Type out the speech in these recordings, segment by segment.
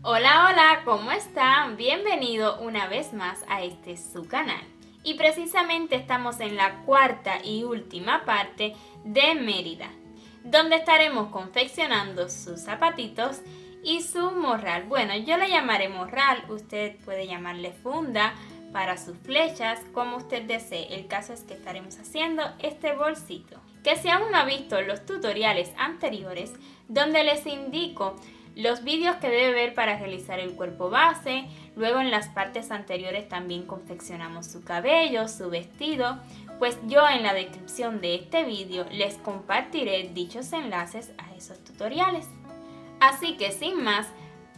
Hola, hola, ¿cómo están? Bienvenido una vez más a su canal. Y precisamente estamos en la cuarta y última parte de Mérida, donde estaremos confeccionando sus zapatitos y su morral. Bueno, yo le llamaré morral, usted puede llamarle funda para sus flechas, como usted desee. El caso es que estaremos haciendo este bolsito, que si aún no ha visto los tutoriales anteriores, donde les indico los vídeos que debe ver para realizar el cuerpo base. Luego en las partes anteriores también confeccionamos su cabello, su vestido. Pues yo en la descripción de este vídeo les compartiré dichos enlaces a esos tutoriales. Así que sin más,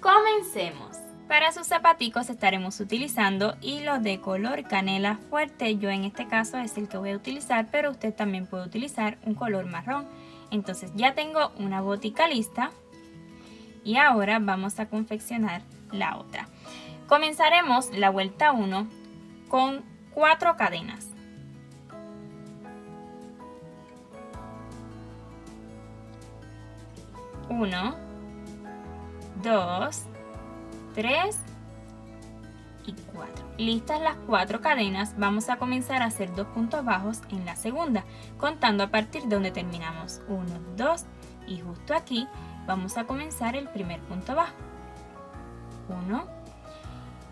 comencemos. Para sus zapaticos estaremos utilizando hilo de color canela fuerte. Yo en este caso es el que voy a utilizar, pero usted también puede utilizar un color marrón. Entonces ya tengo una botica lista. Y ahora vamos a confeccionar la otra. Comenzaremos la vuelta 1 con 4 cadenas. 1, 2, 3 y 4. Listas las 4 cadenas, vamos a comenzar a hacer 2 puntos bajos en la segunda, contando a partir de donde terminamos. 1, 2 y justo aquí vamos a comenzar el primer punto bajo. 1.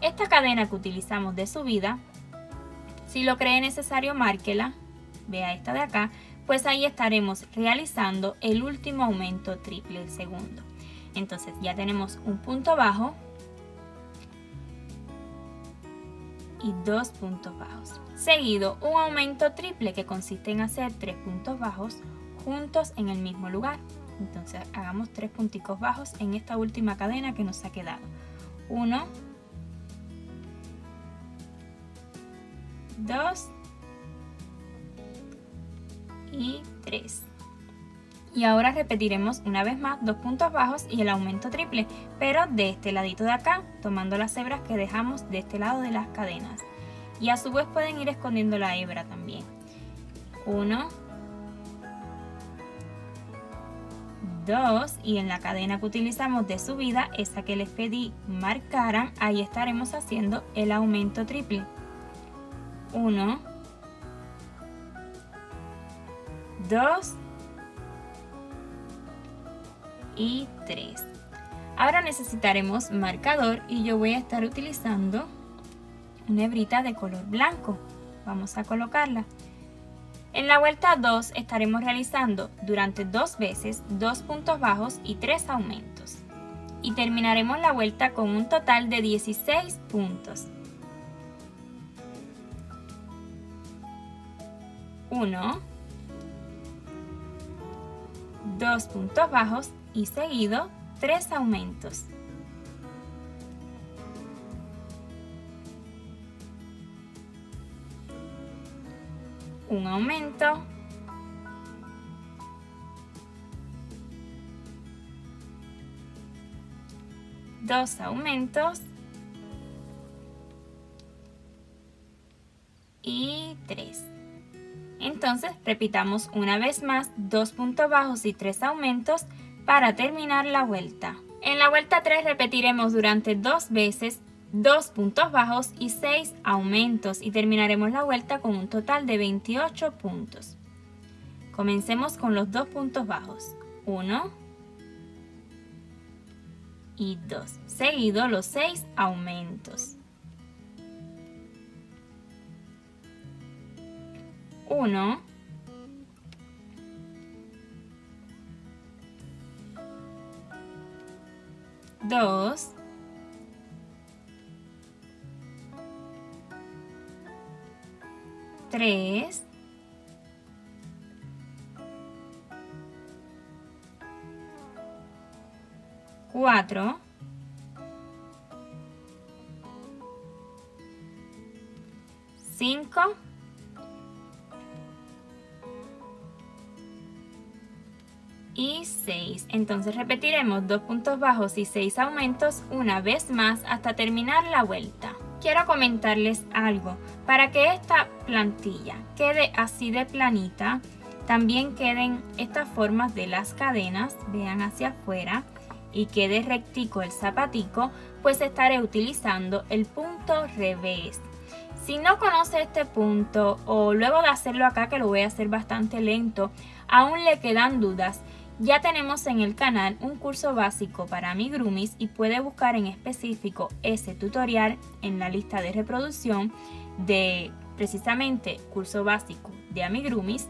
Esta cadena que utilizamos de subida, si lo cree necesario, márquela. Vea esta de acá, pues ahí estaremos realizando el último aumento triple, el segundo. Entonces ya tenemos un punto bajo y 2 puntos bajos. Seguido un aumento triple que consiste en hacer 3 puntos bajos juntos en el mismo lugar. Entonces hagamos 3 punticos bajos en esta última cadena que nos ha quedado. 1, 2 y 3. Y ahora repetiremos una vez más 2 puntos bajos y el aumento triple, pero de este ladito de acá, tomando las hebras que dejamos de este lado de las cadenas. Y a su vez pueden ir escondiendo la hebra también. 1, 2 y en la cadena que utilizamos de subida, esa que les pedí marcaran, ahí estaremos haciendo el aumento triple. 1, 2 y 3. Ahora necesitaremos marcador y yo voy a estar utilizando una hebrita de color blanco. Vamos a colocarla. En la vuelta 2 estaremos realizando durante 2 veces 2 puntos bajos y 3 aumentos. Y terminaremos la vuelta con un total de 16 puntos. 1, 2 puntos bajos y seguido 3 aumentos. Un aumento, dos aumentos y 3. Entonces repitamos una vez más 2 puntos bajos y 3 aumentos para terminar la vuelta. En la vuelta 3 repetiremos durante 2 veces 2 puntos bajos y 6 aumentos y terminaremos la vuelta con un total de 28 puntos. Comencemos con los 2 puntos bajos, 1 y 2, seguido los 6 aumentos. 1, 2, 3, 4, 5 y 6. Entonces repetiremos 2 puntos bajos y 6 aumentos una vez más hasta terminar la vuelta. Quiero comentarles algo. Para que esta plantilla quede así de planita, también queden estas formas de las cadenas, vean hacia afuera, y quede rectico el zapatico, pues estaré utilizando el punto revés. Si no conoce este punto o luego de hacerlo acá, que lo voy a hacer bastante lento, aún le quedan dudas, ya tenemos en el canal un curso básico para amigurumis y puede buscar en específico ese tutorial en la lista de reproducción de precisamente curso básico de amigurumis.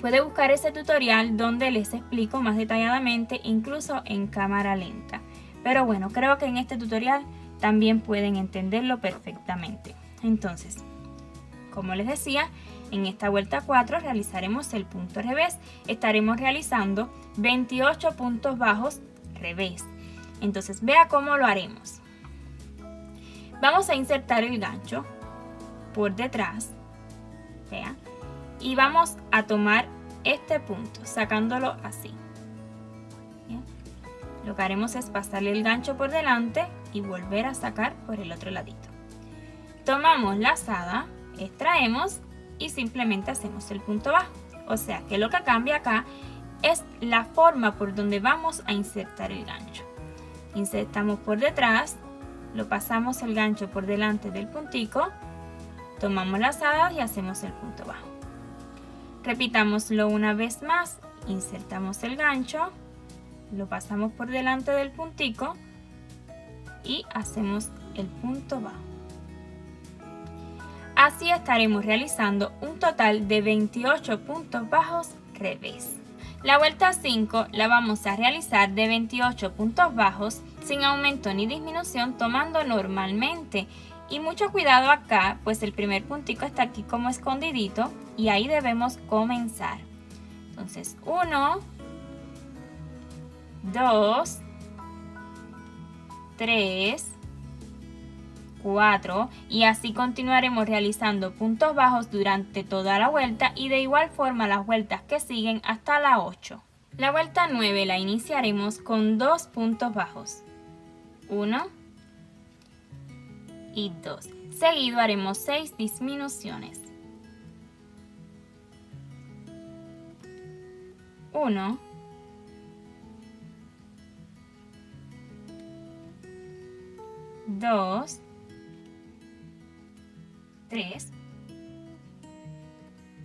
Puede buscar ese tutorial donde les explico más detalladamente, incluso en cámara lenta. Pero bueno, creo que en este tutorial también pueden entenderlo perfectamente. Entonces, como les decía, en esta vuelta 4 realizaremos el punto revés. Estaremos realizando 28 puntos bajos revés. Entonces, vea cómo lo haremos. Vamos a insertar el gancho por detrás, vea, y vamos a tomar este punto, sacándolo así. ¿Bien? Lo que haremos es pasarle el gancho por delante y volver a sacar por el otro ladito. Tomamos la lazada, extraemos y simplemente hacemos el punto bajo. O sea que lo que cambia acá es la forma por donde vamos a insertar el gancho. Insertamos por detrás, lo pasamos el gancho por delante del puntico, tomamos la lazada y hacemos el punto bajo. Repitámoslo una vez más, insertamos el gancho, lo pasamos por delante del puntico y hacemos el punto bajo. Así estaremos realizando un total de 28 puntos bajos revés. La vuelta 5 la vamos a realizar de 28 puntos bajos sin aumento ni disminución, tomando normalmente. Y mucho cuidado acá, pues el primer puntico está aquí como escondidito y ahí debemos comenzar. Entonces 1, 2, 3, 4 y así continuaremos realizando puntos bajos durante toda la vuelta y de igual forma las vueltas que siguen hasta la 8. La vuelta 9 la iniciaremos con 2 puntos bajos, 1 y 2. Seguido haremos 6 disminuciones, 1, 2, 3,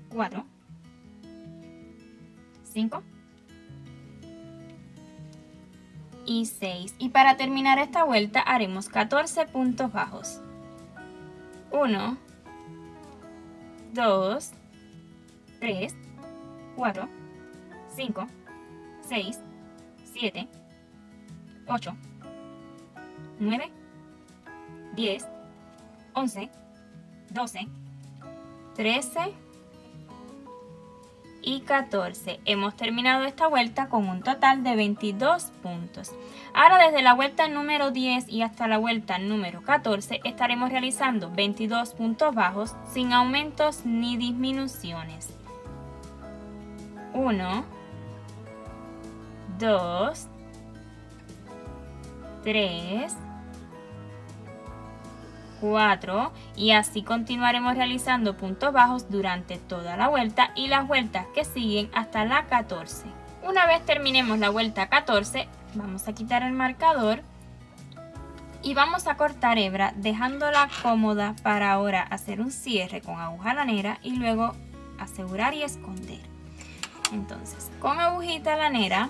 4, 5 y 6. Y para terminar esta vuelta haremos 14 puntos bajos. 1, 2, 3, 4, 5, 6, 7, 8, 9, 10, 11, 12, 13 y 14. Hemos terminado esta vuelta con un total de 22 puntos. Ahora desde la vuelta número 10 y hasta la vuelta número 14 estaremos realizando 22 puntos bajos sin aumentos ni disminuciones. 1, 2, 3, 4 y así continuaremos realizando puntos bajos durante toda la vuelta y las vueltas que siguen hasta la 14. Una vez terminemos la vuelta 14, vamos a quitar el marcador y vamos a cortar hebra dejándola cómoda para ahora hacer un cierre con aguja lanera y luego asegurar y esconder. Entonces, con agujita lanera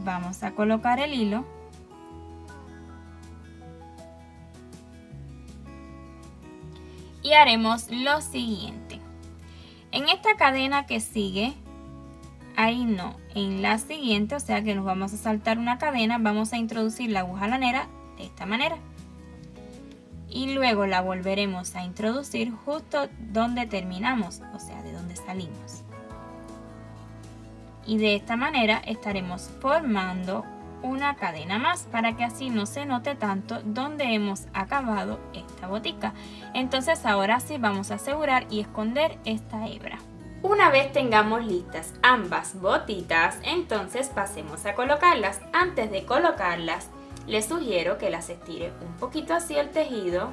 vamos a colocar el hilo y haremos lo siguiente. En esta cadena que sigue, ahí no, en la siguiente, o sea que nos vamos a saltar una cadena, vamos a introducir la aguja lanera de esta manera y luego la volveremos a introducir justo donde terminamos, o sea de donde salimos, y de esta manera estaremos formando una cadena más para que así no se note tanto donde hemos acabado esta botica. Entonces ahora sí vamos a asegurar y esconder esta hebra. Una vez tengamos listas ambas botitas, entonces pasemos a colocarlas. Antes de colocarlas, les sugiero que las estire un poquito así el tejido.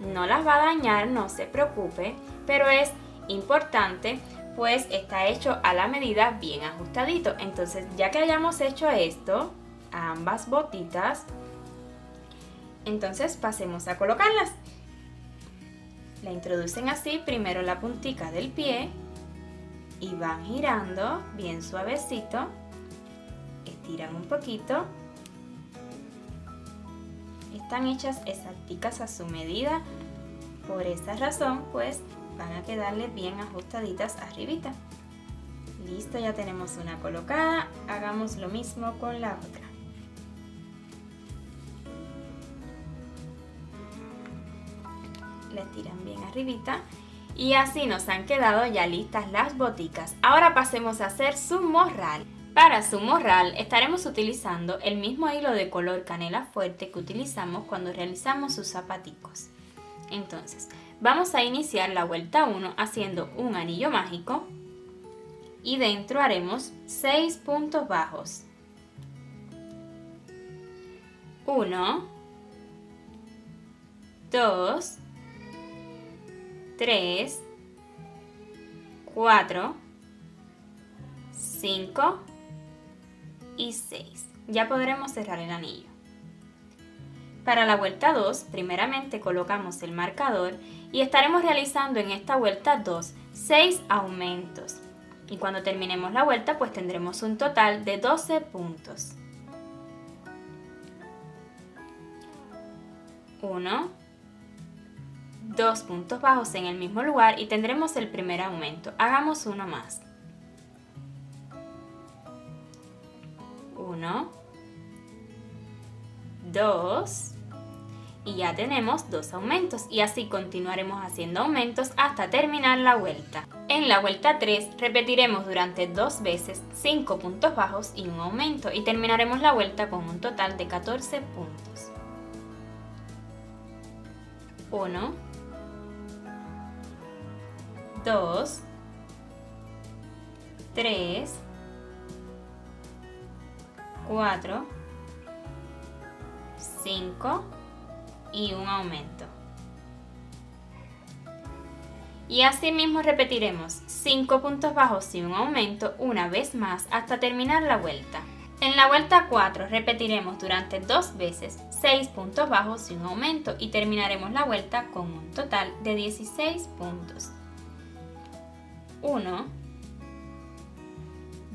No las va a dañar, no se preocupe, pero es importante pues está hecho a la medida, bien ajustadito. Entonces, ya que hayamos hecho esto a ambas botitas, entonces pasemos a colocarlas. La introducen así, primero la puntica del pie y van girando bien suavecito, estiran un poquito. Están hechas exacticas a su medida, por esa razón pues van a quedarle bien ajustaditas arribita. Listo, ya tenemos una colocada, hagamos lo mismo con la otra. La estiran bien arribita y así nos han quedado ya listas las boticas. Ahora pasemos a hacer su morral. Para su morral estaremos utilizando el mismo hilo de color canela fuerte que utilizamos cuando realizamos sus zapaticos. Entonces, vamos a iniciar la vuelta 1 haciendo un anillo mágico y dentro haremos 6 puntos bajos. 1, 2, 3, 4, 5 y 6. Ya podremos cerrar el anillo. Para la vuelta 2, primeramente colocamos el marcador y estaremos realizando en esta vuelta 2, 6 aumentos. Y cuando terminemos la vuelta, pues tendremos un total de 12 puntos. 1, 2 puntos bajos en el mismo lugar y tendremos el primer aumento. Hagamos uno más. 1, 2 y ya tenemos 2 aumentos y así continuaremos haciendo aumentos hasta terminar la vuelta. En la vuelta 3 repetiremos durante 2 veces 5 puntos bajos y un aumento y terminaremos la vuelta con un total de 14 puntos. 1, 2, 3, 4, 5 y un aumento. Y así mismo repetiremos 5 puntos bajos y un aumento una vez más hasta terminar la vuelta. En la vuelta 4 repetiremos durante 2 veces 6 puntos bajos y un aumento y terminaremos la vuelta con un total de 16 puntos. 1,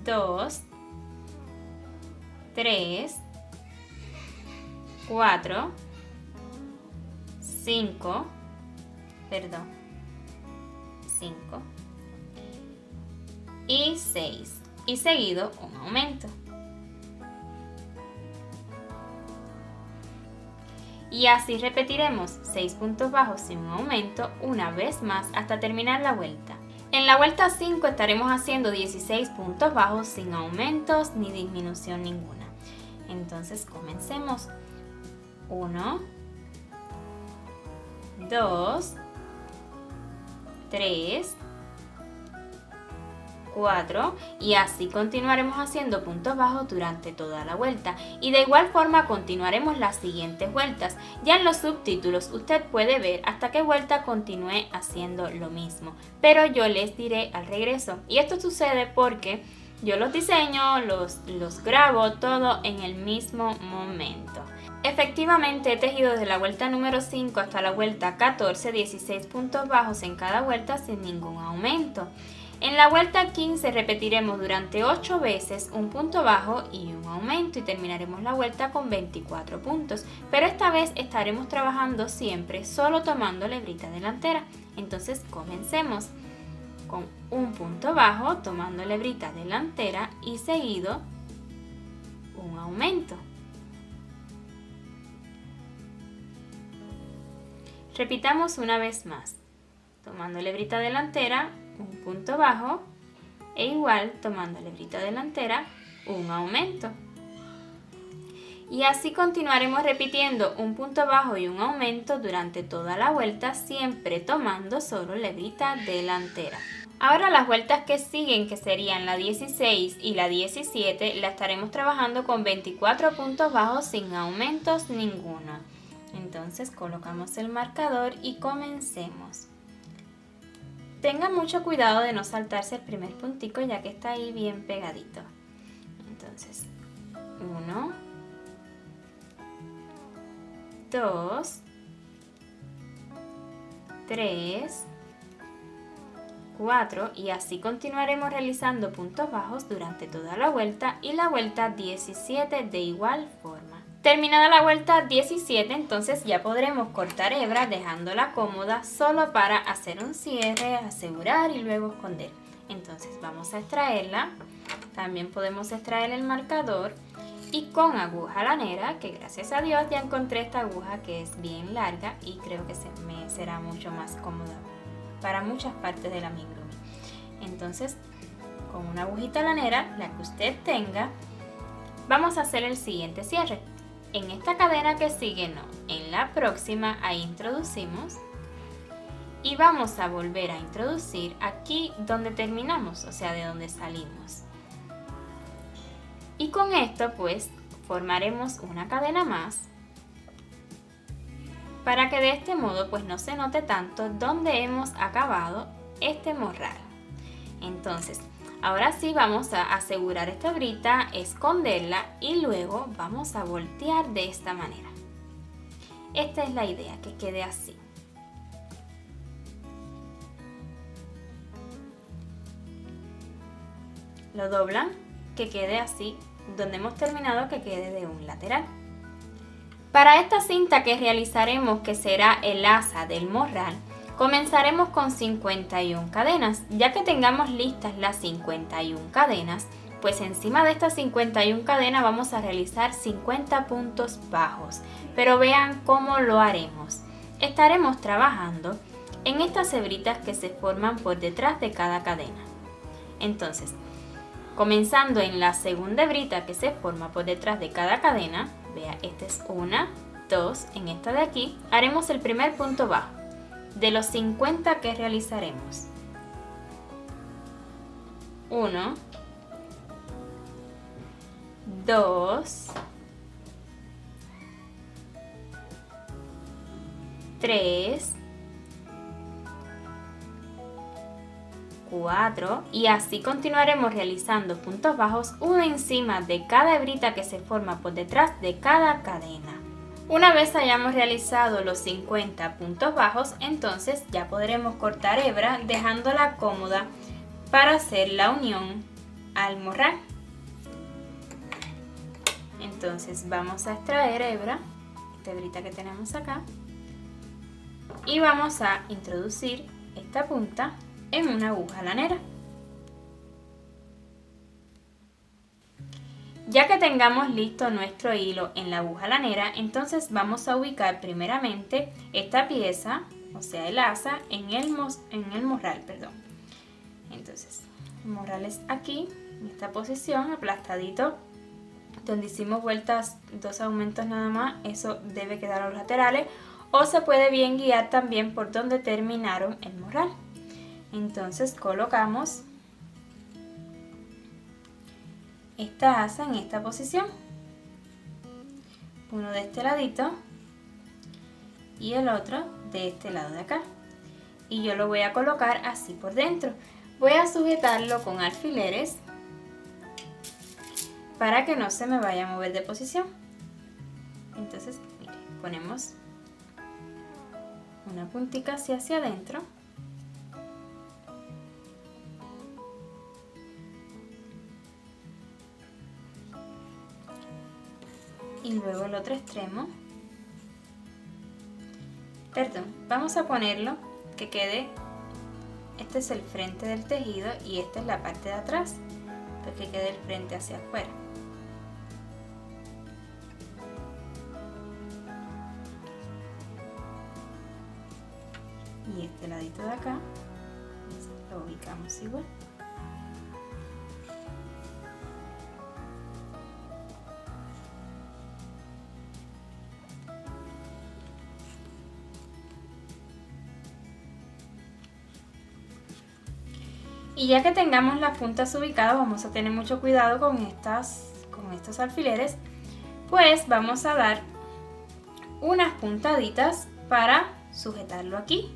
2, 3, 4, 5 y 6 y seguido un aumento. Y así repetiremos 6 puntos bajos y un aumento una vez más hasta terminar la vuelta. En la vuelta 5 estaremos haciendo 16 puntos bajos sin aumentos ni disminución ninguna. Entonces comencemos. 1, 2, 3, 4 y así continuaremos haciendo puntos bajos durante toda la vuelta y de igual forma continuaremos las siguientes vueltas. Ya en los subtítulos usted puede ver hasta qué vuelta continúe haciendo lo mismo, pero yo les diré al regreso y esto sucede porque yo los diseño, los grabo todo en el mismo momento. Efectivamente he tejido desde la vuelta número 5 hasta la vuelta 14 16 puntos bajos en cada vuelta sin ningún aumento. En la vuelta 15 repetiremos durante 8 veces un punto bajo y un aumento y terminaremos la vuelta con 24 puntos, pero esta vez estaremos trabajando siempre solo tomando la hebrita delantera. Entonces comencemos con un punto bajo tomando la hebrita delantera y seguido un aumento. Repitamos una vez más, tomando la hebrita delantera, un punto bajo e igual tomando la hebrita delantera, un aumento. Y así continuaremos repitiendo un punto bajo y un aumento durante toda la vuelta, siempre tomando solo la hebrita delantera. Ahora las vueltas que siguen, que serían la 16 y la 17, la estaremos trabajando con 24 puntos bajos sin aumentos ninguno. Entonces colocamos el marcador y comencemos. tengan mucho cuidado de no saltarse el primer puntico ya que está ahí bien pegadito. Entonces, 1, 2, 3, 4 y así continuaremos realizando puntos bajos durante toda la vuelta y la vuelta 17 de igual forma. Terminada la vuelta 17, entonces ya podremos cortar hebra dejándola cómoda solo para hacer un cierre, asegurar y luego esconder. Entonces vamos a extraerla, también podemos extraer el marcador y con aguja lanera, que gracias a Dios ya encontré esta aguja que es bien larga y creo que me será mucho más cómoda para muchas partes del amigurumi. Entonces con una agujita lanera, la que usted tenga, vamos a hacer el siguiente cierre. En esta cadena que sigue no, en la próxima ahí introducimos y vamos a volver a introducir aquí donde terminamos, o sea de donde salimos. Y con esto pues formaremos una cadena más para que de este modo pues no se note tanto donde hemos acabado este morral. Entonces ahora sí vamos a asegurar esta hebrita, esconderla y luego vamos a voltear de esta manera. Esta es la idea, que quede así. Lo doblan, que quede así, donde hemos terminado que quede de un lateral. Para esta cinta que realizaremos, que será el asa del morral, comenzaremos con 51 cadenas. Ya que tengamos listas las 51 cadenas, pues encima de estas 51 cadenas vamos a realizar 50 puntos bajos. Pero vean cómo lo haremos. Estaremos trabajando en estas hebritas que se forman por detrás de cada cadena. Entonces, comenzando en la segunda hebrita que se forma por detrás de cada cadena, vea, esta es 1, 2, en esta de aquí, haremos el primer punto bajo de los 50 que realizaremos. 1, 2, 3, 4 y así continuaremos realizando puntos bajos uno encima de cada hebrita que se forma por detrás de cada cadena. Una vez hayamos realizado los 50 puntos bajos, entonces ya podremos cortar hebra dejándola cómoda para hacer la unión al morral. Entonces vamos a extraer hebra, esta hebrita que tenemos acá, y vamos a introducir esta punta en una aguja lanera. Ya que tengamos listo nuestro hilo en la aguja lanera, entonces vamos a ubicar primeramente esta pieza, o sea el asa, en el morral, perdón. Entonces, el morral es aquí, en esta posición, aplastadito, donde hicimos vueltas, 2 aumentos nada más, eso debe quedar a los laterales, o se puede bien guiar también por donde terminaron el morral. Entonces colocamos esta asa en esta posición, uno de este ladito y el otro de este lado de acá, y yo lo voy a colocar así por dentro. Voy a sujetarlo con alfileres para que no se me vaya a mover de posición. Entonces, mire, ponemos una puntica hacia adentro y luego el otro extremo. Perdón, vamos a ponerlo que quede, este es el frente del tejido y esta es la parte de atrás, pues que quede el frente hacia afuera. Y este ladito de acá lo ubicamos igual. Y ya que tengamos las puntas ubicadas, vamos a tener mucho cuidado con estos alfileres, pues vamos a dar unas puntaditas para sujetarlo aquí.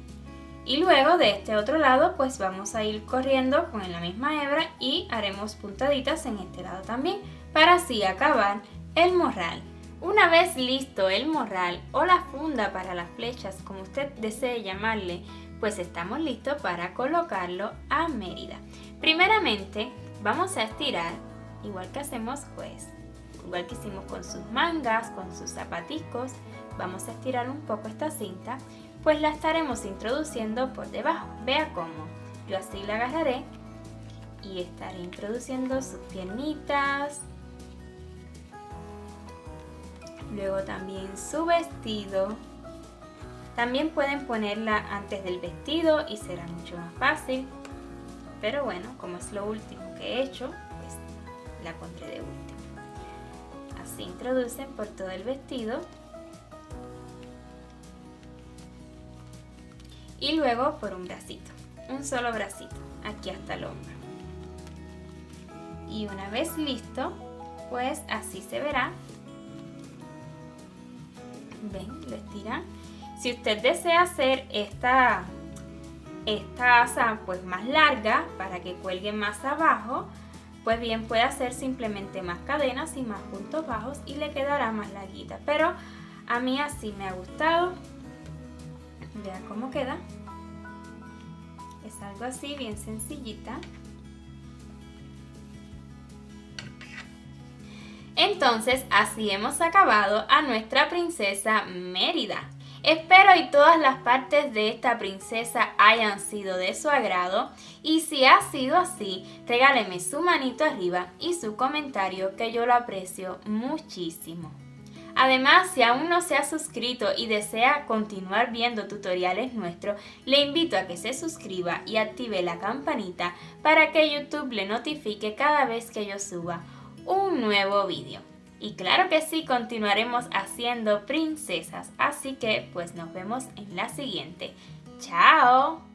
Y luego de este otro lado pues vamos a ir corriendo con la misma hebra y haremos puntaditas en este lado también para así acabar el morral. Una vez listo el morral o la funda para las flechas, como usted desee llamarle, pues estamos listos para colocarlo a Mérida. Primeramente vamos a estirar, igual que hacemos pues, igual que hicimos con sus mangas, con sus zapaticos, vamos a estirar un poco esta cinta, pues la estaremos introduciendo por debajo. Vea cómo, yo así la agarraré y estaré introduciendo sus piernitas, luego también su vestido. También pueden ponerla antes del vestido y será mucho más fácil, pero bueno, como es lo último que he hecho, pues la pondré de último. Así introducen por todo el vestido y luego por un bracito, un solo bracito, aquí hasta el hombro. Y una vez listo, pues así se verá. Ven, lo estiran. Si usted desea hacer esta asa pues más larga para que cuelgue más abajo, pues bien puede hacer simplemente más cadenas y más puntos bajos y le quedará más larguita. Pero a mí así me ha gustado. Vean cómo queda. Es algo así bien sencillita. Entonces así hemos acabado a nuestra princesa Mérida. Espero y todas las partes de esta princesa hayan sido de su agrado y si ha sido así, regáleme su manito arriba y su comentario que yo lo aprecio muchísimo. Además, si aún no se ha suscrito y desea continuar viendo tutoriales nuestros, le invito a que se suscriba y active la campanita para que YouTube le notifique cada vez que yo suba un nuevo vídeo. Y claro que sí, continuaremos haciendo princesas, así que pues nos vemos en la siguiente. ¡Chao!